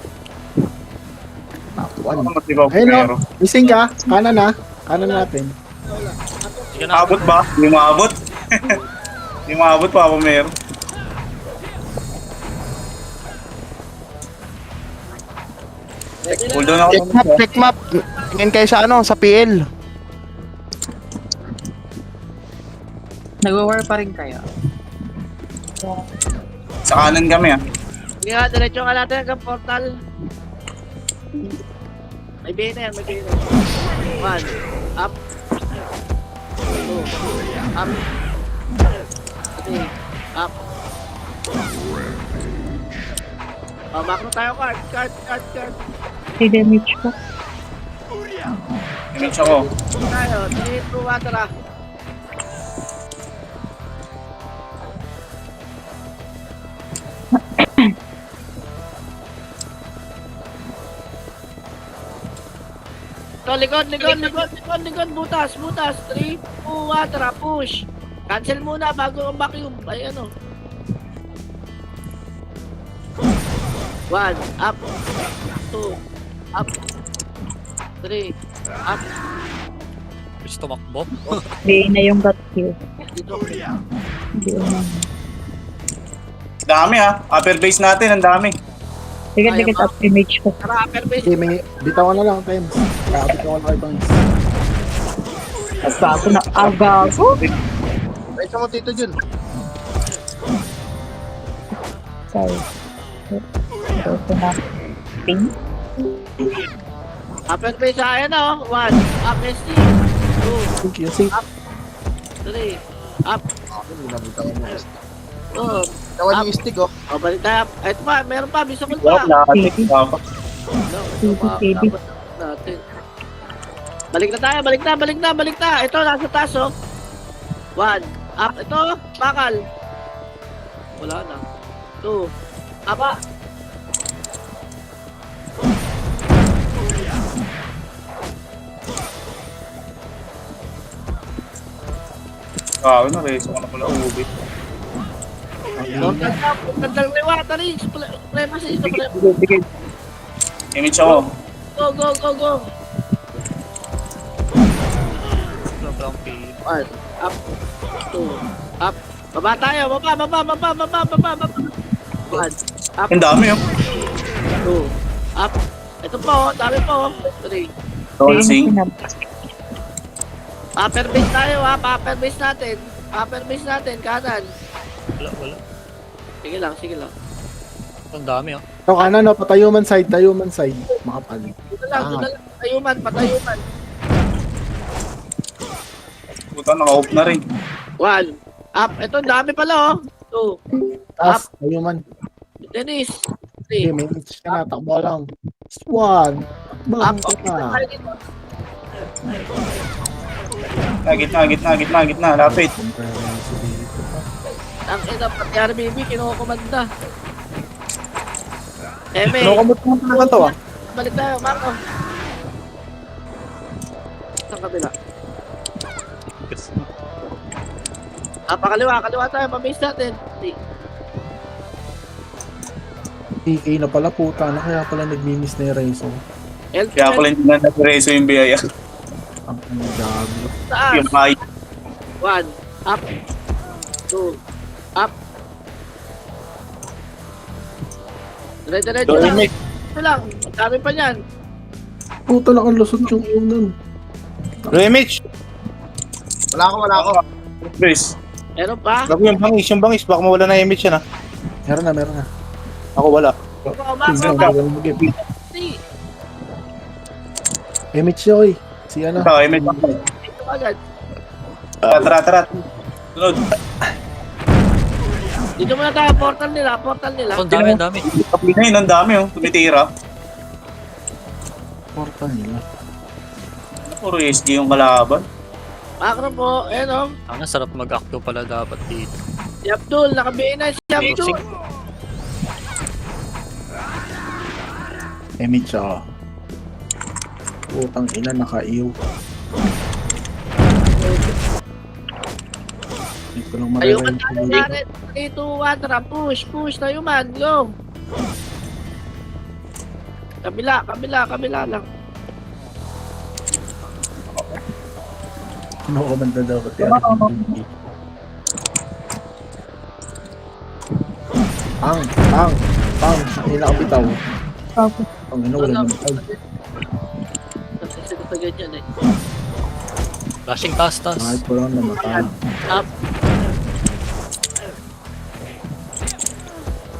S4: Top one. Ayun o, missing ka. Kanan na. Kanan natin.
S5: Sige na.
S3: Abot ba? Hindi maabot. Hindi maabot pa ako meron. Hold on ako.
S6: Check map. Tingin kayo sa ano, sa PL.
S8: Nag-war pa rin kayo.
S3: Sa kanan kami ah.
S7: Sige nga, diretso nga natin hanggang portal. May bay na yan. 1. Up. 2. Up. 3. Up. Macro tayo, card.
S8: Si damage ko.
S3: Image ako.
S7: Tayo, 3, 2, 1, tara. To, likod, butas, 3, 2, 1, tara, push. Cancel muna bago ang vacuum. Ay, ano. 1, up. 2, up. 3, up.
S5: Gusto tumakbo.
S8: Di na yung gut kill.
S7: Dito.
S8: Hindi naman.
S3: Dami ah. Upper base natin, ang dami.
S8: Dikit up image ko.
S7: Tara, upper base.
S4: Okay, may bitawan na lang, Times. Bitawan na kay Bangis.
S8: Basta ako na agago.
S6: Pwede mo dito dyan.
S8: Sorry. Ito na. Ping.
S7: Upper base sa ayan oh. 1, up ST. 2,
S4: Thank you. Sing.
S7: 3, up. Oh,
S6: Nawan yung stick, oh.
S7: oh, balik tayo. Ito pa, meron pa, bisakol
S3: Wala,
S7: pa.
S3: lahat. Wala pa.
S7: Natin. Balik na tayo, balik na. Ito, nasa taas, oh. 1, up. Ito, bakal. Wala na. 2, apa.
S3: Na reso ko na pala ubi.
S7: Gandang liwa, tari. Prema sa ito, prema.
S3: Image ako.
S7: Go.
S5: Sobrang pin.
S7: 1, up. 2, up. Baba tayo, baba. 1, up.
S3: Ang dami oh.
S7: 2, up. Ito po, dami po. 3.
S3: Tonsing.
S7: Upper base tayo ha, upper base natin. Kanan.
S5: Wala.
S7: Sige lang.
S5: Ang dami, oh.
S4: Ito kanan, no? Tayo man side. Makapal.
S7: Dito lang. Patayuman.
S3: Puta, naka-off na rin.
S7: 1, up. Ito, dami pala oh. 2,
S4: Taas, tayo man.
S7: Dennis.
S4: Okay,
S7: 3,
S4: may hits ka na. Takbo lang. 1.
S7: up.
S4: Takbo ka na.
S3: Gitna. Lapit.
S7: Ang ina, pati RBB, kinukomanda. Eme,
S2: Kinukamot mo talaga to ah.
S7: balik tayo, Marco. Sa kabila. Pakaliwa tayo, pabase natin.
S4: TK na pala puta na kaya pala nagmi-miss na yung Rezo.
S3: Kaya pala hindi na nag-reso yung biyaya.
S4: Ang gabi.
S7: Taas.
S3: Yung kaya.
S7: 1, up. 2, up. Diretso lang. Ito lang. Ang dami pa niyan.
S4: Puta lang ang lusot yung unan.
S2: Remage.
S6: Wala ako.
S3: Chris.
S7: Meron pa?
S2: Gago yung bangis. Baka mawala na image yan ah.
S4: Meron na.
S2: Ako wala.
S7: Marco.
S4: Image siya, oy. Si ano?
S3: Ito, image ako.
S7: Ito agad.
S3: Tara. Sunod.
S7: Dito muna tayo, portal nila.
S5: Ang dami.
S3: Kapli na yun, ang dami oh. Tumitira.
S4: Portal nila.
S3: Puro SG yung kalaban.
S7: Macro po, ayan
S5: Ang sarap mag-acto pala dapat dito.
S7: Si Abdul, nakabihin na si Abdul.
S4: Image siya. Putang ina, naka-iyo. Ito lang
S7: Tayuman
S4: maririnig
S7: tayo
S4: ko.
S7: natin. 3, 2, 1, tara, push, tayuman, go. Kabila lang.
S4: Ano ko man dapat yan? Pang! Ang ina kabitaw. Ang ina, wala naman. Ay,
S7: Kasi ito ganyan eh.
S5: Flashing taas.
S4: kahit ko lang namatay.
S7: Up.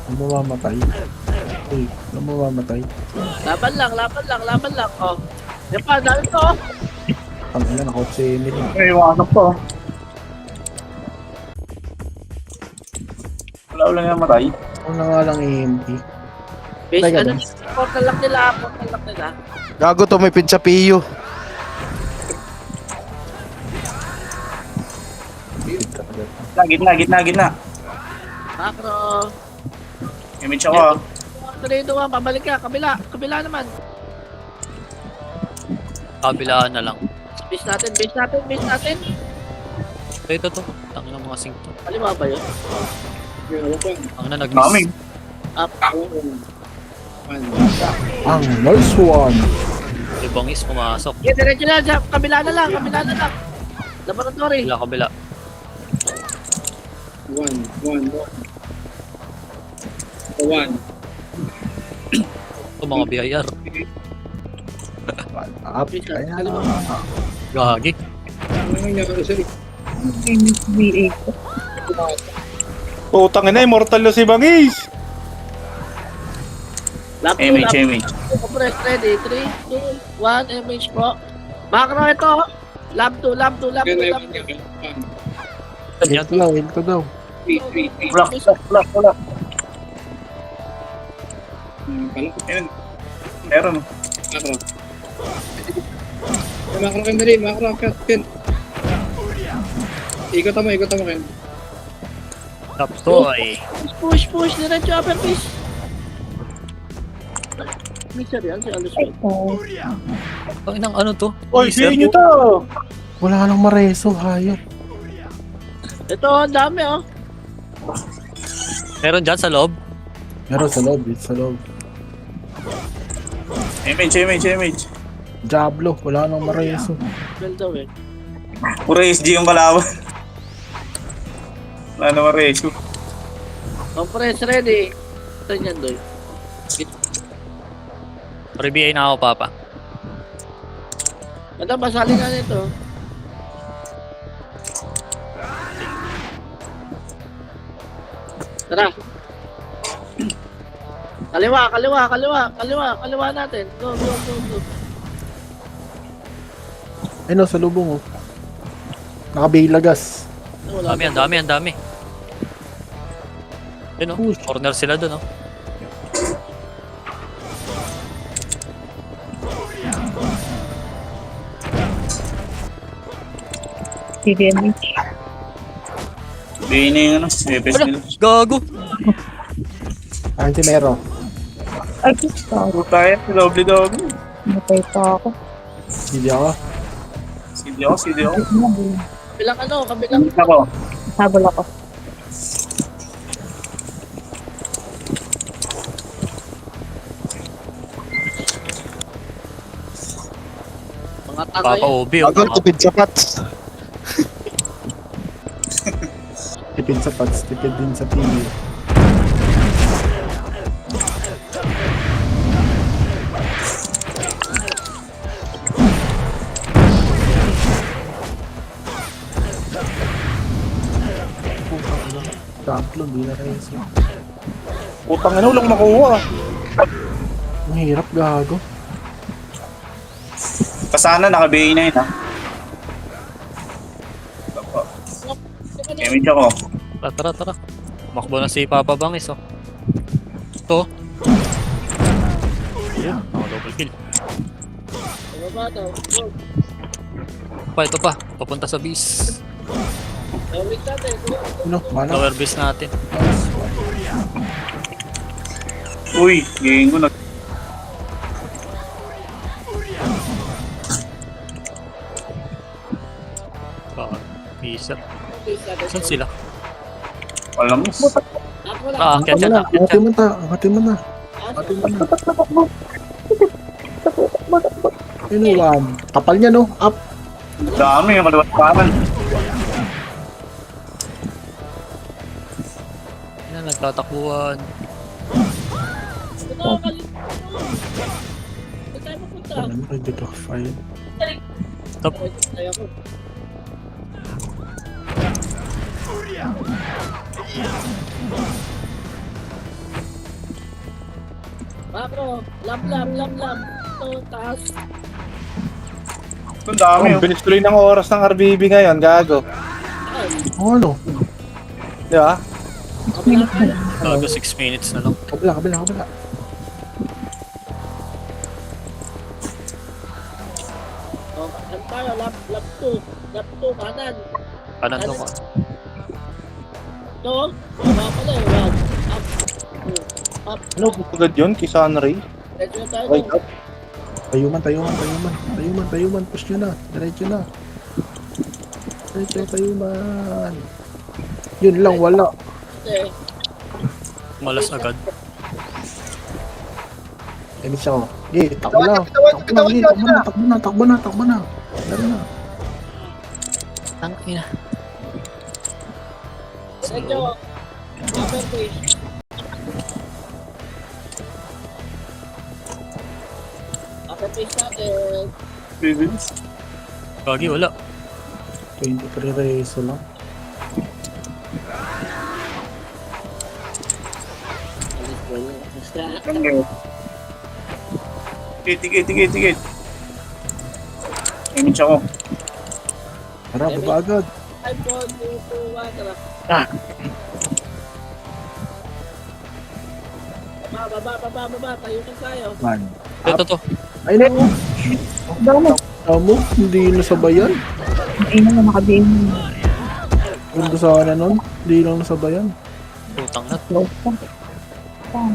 S4: Ano mamamatay? Uy, ano mamamatay?
S7: Laban lang. Oh. Yan pa, dami to. Oh.
S4: Ang ina, naka-out si Emily.
S3: May iwanak pa oh. Wala nga matay.
S4: Ano na nga lang EMP?
S7: Base,
S4: Teka,
S7: ano,
S4: base.
S7: portal lang nila.
S6: Gago, tumipid sa PU.
S3: Gitna.
S7: Macro.
S3: Image ako ah.
S7: 3, 2, 1, pabalik ka. Kabila naman.
S5: Kabilaan na lang.
S7: Base natin.
S5: Ito. Tangin ng mga sing to.
S7: Kaliwa ba yun?
S5: Ang na
S3: Dami.
S5: nag-miss.
S7: Up.
S4: Ang nice one!
S5: Ibangis pumasok.
S7: Okay, diretso na. Kabila na lang. Laboratory.
S5: Kabila.
S9: 1.
S5: Ito mga BIR.
S4: Up! Ayan.
S5: Gagi.
S2: Putang ina, immortal na si Bangis.
S7: Lap 2,
S3: Image.
S7: Press ready. 3, 2, 1, image po. Macro ito. Lab 2.
S5: Ganyan.
S4: Wait ko daw.
S3: Block, block, block, block. Ayun. Meron.
S9: Macro. Macro Ken dali, macro Ken. Ikot mo Ken.
S5: Top toy.
S7: Push, diretso upper fish. Mixer yan, si Aluswin.
S8: Oh.
S5: Ang inang ano to?
S2: Oy,
S5: Laser?
S2: sino nyo to?
S6: Wala nang mareso, hayop.
S7: Ito, ang dami oh.
S5: Meron dyan sa loob?
S4: Meron sa loob, sa loob.
S3: Image.
S4: Diablo, wala nang mareso.
S7: Well daw eh.
S3: Puro SG yung kalaban. Wala naman ratio.
S7: Compress ready. Ito yan doy.
S5: RBA na ako, Papa.
S7: Ito, basali nga nito. Tara. Kaliwa natin. Go.
S4: Ay no, sa lubong oh. Nakabilagas.
S7: Wala.
S5: Ang dami. Yun o, corner sila dun o.
S8: CDMH.
S3: Bigay na yung ano, CFS nila.
S5: Gago!
S4: Ayun si Mero.
S8: Ay, gusto.
S3: Puro tayo, doble.
S8: Matay pa ako.
S4: Hindi ako.
S3: CD ako.
S7: Kabilang.
S3: Ako.
S8: Habol ako.
S7: Mga tanga
S5: Papa
S7: yun.
S5: Obi o.
S6: Agad tipid sa pats.
S4: Tipid sa pads, tipid din sa TV. Diablo, di na reso.
S2: Putang ina, walang makuha.
S4: Ang hirap, gago.
S3: Kasana, naka-BA na yun ha. Image ako.
S5: Tara. Makbo na si Papa Bangis o. Ito. Ayun, double kill.
S7: Baba daw. Go.
S5: Ito pa. Papunta sa base.
S7: Wait natin.
S4: Ano, mana?
S5: Lower base natin.
S3: Uy, giging ko na.
S5: Pisa. Saan sila?
S3: Alam mo.
S7: Ako lang.
S5: Aakyat yan.
S4: Angkatin mo na. Yun o, kapal niya no, up.
S3: Dami yung kaliwat kanan.
S5: Yan, nagtatakbuhan.
S7: Saan tayo pupunta?
S4: Ano, ready to fight.
S5: Top.
S7: Tayo ako. Macro, lam. Ito, taas.
S3: Ito dami
S2: Ang bilis tuloy ng oras ng RBB ngayon, gago.
S4: Oh, ano?
S2: Di ba?
S5: Bago 6 minutes na lang.
S4: Kabila.
S7: Oh, ano tayo? Lap 2, kanan.
S5: Kanan to ko.
S7: Ito, baba pala eh. Wag. Up.
S2: Ano, agad yun? Kisanray?
S7: Medyo tayo.
S2: Right up?
S4: Tayuman. Push nyo na. Diretso na. Tayuman. Yun lang, wala.
S7: Eh,
S5: Malas agad.
S4: Emit siya ko. Takbo na. Takbo na. Dali na.
S5: Ang ina.
S7: medyo. Upper face. Upper face natin.
S5: Gagi, wala.
S4: 23 reso lang.
S7: Alis ko yun. Basta.
S3: Tikit. Image ako.
S4: Tara, baba agad.
S7: 5, 4, 3, 2, 1, tara. Baba. Tayo na tayo.
S4: Man.
S5: Ito.
S4: Ay, naku.
S8: Dami.
S4: Tamo, hindi nasabayan.
S8: Ay naman, nakabihin mo.
S4: Ganda sana nun. Hindi lang nasabayan.
S5: Putang na.
S8: Close pa. Saan?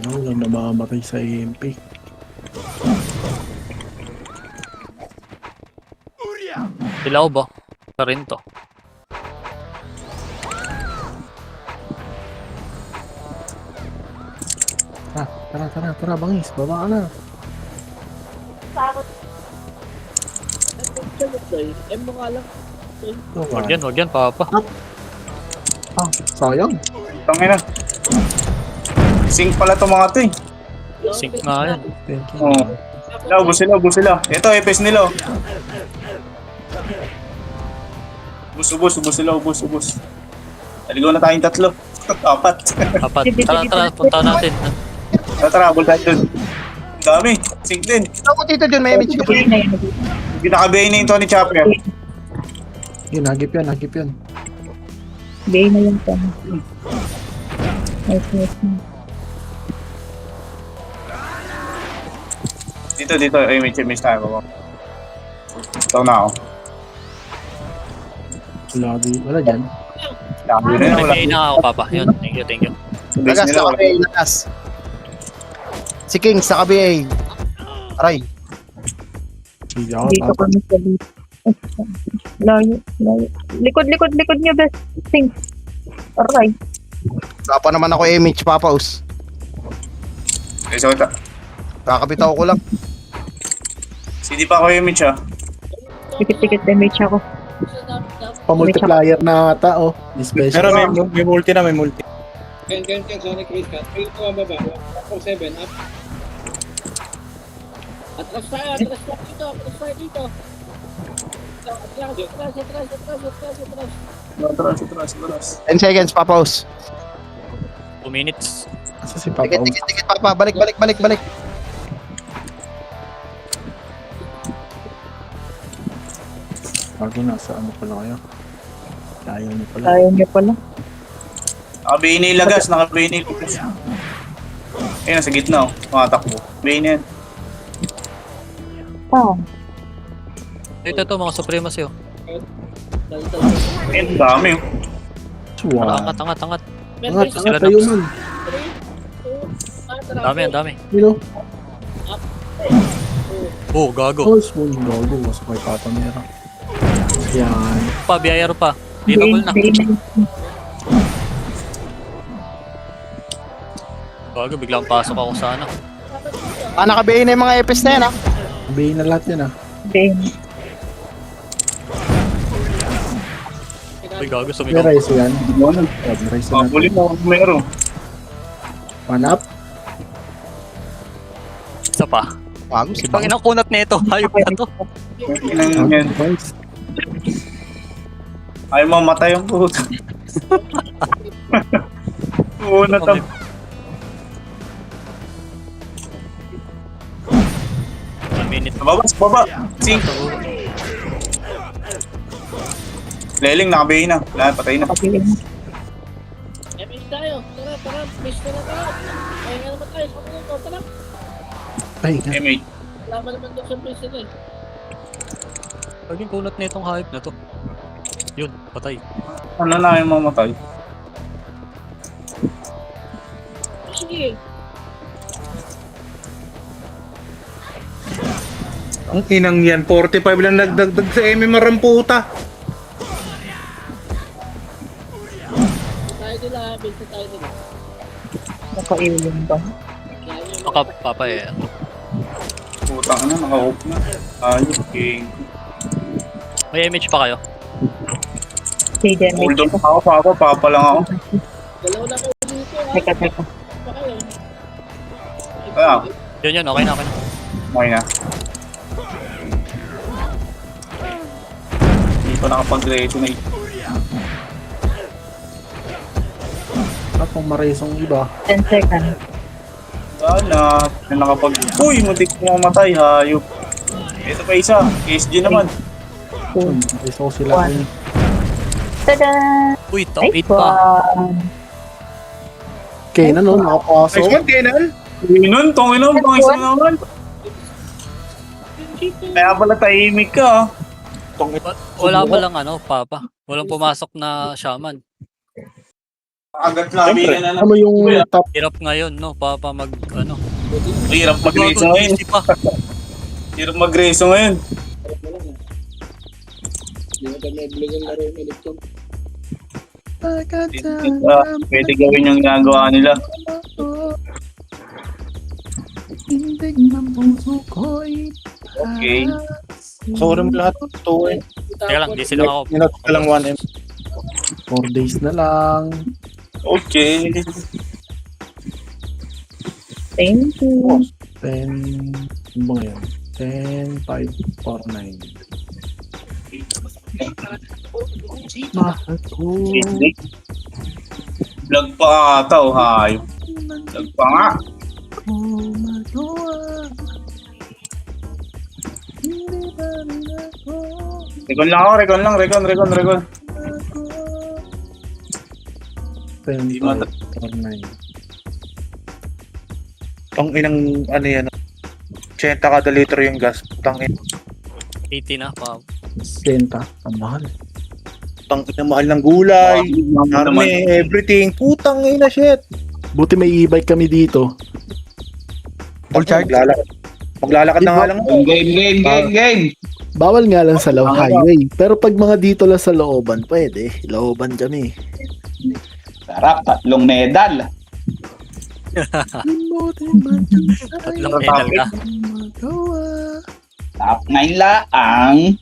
S4: Ano lang namamatay sa EMP.
S5: Ilaw ba? Sa rin to.
S4: Tara, bangis. Baba ka na.
S7: M mo nga lang.
S5: Wag yan, papa.
S4: Ah, sayang.
S3: Tangina. Sync pala to mga to eh.
S5: Sync nga yan.
S4: Thank you.
S3: Oo. Ubus sila. Ito, epes nila. Oh. Ubus sila. Naligaw na tayong tatlo. Apat.
S5: Apat. Tara, punta natin.
S3: Tara, abol tayo dun. Ang dami. Sync din.
S6: Ako dito dyan, may image ka.
S8: Ay na yun.
S3: Pinakabayin na yung Tony Chopper.
S4: Yun, hagip yan.
S8: Bay na yun pa. Nice.
S3: Dito. Ay, may tayo. Baba. Ito na ako.
S4: Wala dyan.
S3: Dami na yun. Wala.
S5: Nag-i na ako, papa. Yun, thank you.
S3: Base
S6: Lagas
S3: nila,
S6: sa
S3: wala.
S6: KBA, lagas. Si King sa KBA. Aray.
S4: Hindi ako
S8: Dito kami sa dito. Layo. Likod niyo, best. Think. Alright.
S6: Kapa naman ako image, Papaus.
S3: Okay, so ito.
S6: Kakabitaw ko lang.
S3: CD pa ako yung image ah.
S8: Tikit damage ako.
S4: Pa-multiplier na ata, oh. Special.
S2: Pero may multi na, may multi.
S9: Ken, Sonic Race Cat. 3 to baba. 4-7, up.
S7: Atras tayo dito. Atras.
S6: 10 seconds, Papaus.
S5: 2 minutes.
S4: Asa si Papa?
S6: Tikit, Papa. Balik.
S4: Bago nasa ano pala kayo? Ayaw niyo pala.
S8: Layo niyo pala.
S3: Nakabayin na yung lagas. Ayun, nasa gitna oh. Makatakbo. Bayin yan.
S8: Ah.
S5: Ito, mga supremacy, oh.
S3: Ayun, dami oh.
S4: Suwa.
S5: Angat.
S4: Angat,
S5: Sila
S4: tayo
S5: Nox.
S4: man.
S5: Ang dami.
S4: Yun,
S5: Oh, gago.
S4: oh. Small gago. Masa kay Papa Mera. Yan.
S5: Biyayaro pa. Livable na.
S8: Bay na yun.
S5: Gago, biglang pasok ako sa ano.
S6: Nakabihin na yung mga epis na yan, ha?
S4: Sabihin na lahat yan, ah.
S8: Bay.
S5: Uy, gago,
S4: May
S5: sumigaw.
S4: rise yan. May rise na.
S3: Mabuli mo. Meron.
S4: One up.
S5: Isa pa.
S6: Bago, si
S5: Pag inang nito, hayop na to.
S3: Yan, yan.
S4: Nice.
S3: Ayaw mamatay yung puto. Una to.
S5: One minute.
S3: Baba. Sing. Leling, nakabayin na. Lahat, patay na.
S8: Kapilin mo.
S7: Miss tayo. Tara. Miss na tayo. Ay, nga naman tayo. Tara.
S4: Ay,
S3: Mate.
S7: Laban naman doon sa prison eh.
S5: Paging kunat na itong hayop na to. Yun, patay.
S3: Ano na yung mamatay?
S7: Sige.
S2: Ang inang yan, 45 lang nagdagdag sa MMR ang puta.
S7: Tayo nila. Miss na tayo nila.
S8: Naka-alien ba?
S5: Baka, papa eh.
S3: Putang na, naka-hope na. Ayos, king.
S5: May image pa kayo?
S8: Say
S3: Hold
S8: damage
S3: on
S8: ko.
S3: ako, papa lang ako.
S7: Dalawa na kayo dito.
S8: Teka.
S7: Pa kayo.
S3: Ah,
S5: Yun, okay na.
S3: okay na. Hindi pa nakapag-resonate.
S4: at kung maresong iba.
S8: 10 seconds.
S3: Sana, na nakapag... Uy, muntik mo mamatay, hayop. Ito pa isa, KSG naman.
S4: Gusto ko sila.
S8: One. Tada!
S5: Uy, top
S8: Nice
S5: 8 pa.
S8: one.
S4: Okay na no, nakapasok.
S3: Nice one, Kenan. Inon, tong isa na naman. Kaya pala tahimik ka.
S5: Wala pa lang papa. Walang pumasok na shaman.
S3: Agad lang.
S4: Ano yung top?
S5: Hirap ngayon, no, papa
S3: Hirap mag-reso ngayon.
S5: Easy pa.
S3: Hirap mag-reso ngayon.
S9: Hindi na tayo mabilis ang laro ng Electron.
S3: Pwede gawin yung ginagawa nila. Okay.
S2: Sorry mo lahat. 2M.
S5: Teka lang, di sila ako.
S2: Minute ka lang 1M.
S4: 4 days na lang.
S3: Okay.
S8: Thank you.
S4: 10, ano ba yan? 10, 5, 4, 9. Mahal ko.
S3: Hindi. Vlog pa ata o hayop. Vlog pa nga. Recon lang ako, recon.
S4: 10,
S3: Di
S4: 5,
S3: mata-
S4: 4, 9.
S2: Ang inang ano yan. 80 kada liter yung gas. Putang ina.
S5: 80 na, papa.
S4: Benta. Ang mahal.
S2: Putang ina mahal ng gulay. Arme, everything. Putang ina shit.
S4: Buti may e-bike kami dito.
S6: Full charge?
S2: Maglalakad na nga lang ako.
S1: Game.
S4: Bawal nga lang sa highway. Pero pag mga dito lang sa looban, pwede. Looban kami.
S1: Sarap, 3 medal.
S5: Tatlong medal ka.
S1: Top 9 laang.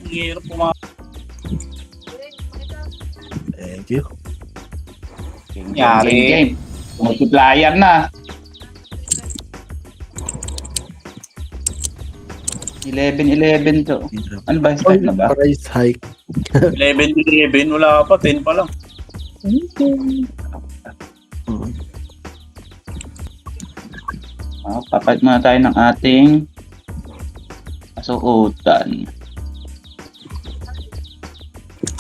S3: Hirap pumasok.
S4: Thank you.
S3: Yari.
S1: Multiplier na. 11 to. Ano ba? Start na ba?
S4: Price hike.
S3: 11, wala pa, 10 pa lang.
S8: Thank you.
S1: Papalit muna tayo ng ating kasuotan.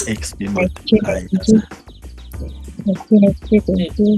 S4: XP multiplier.
S8: Next year, thank you.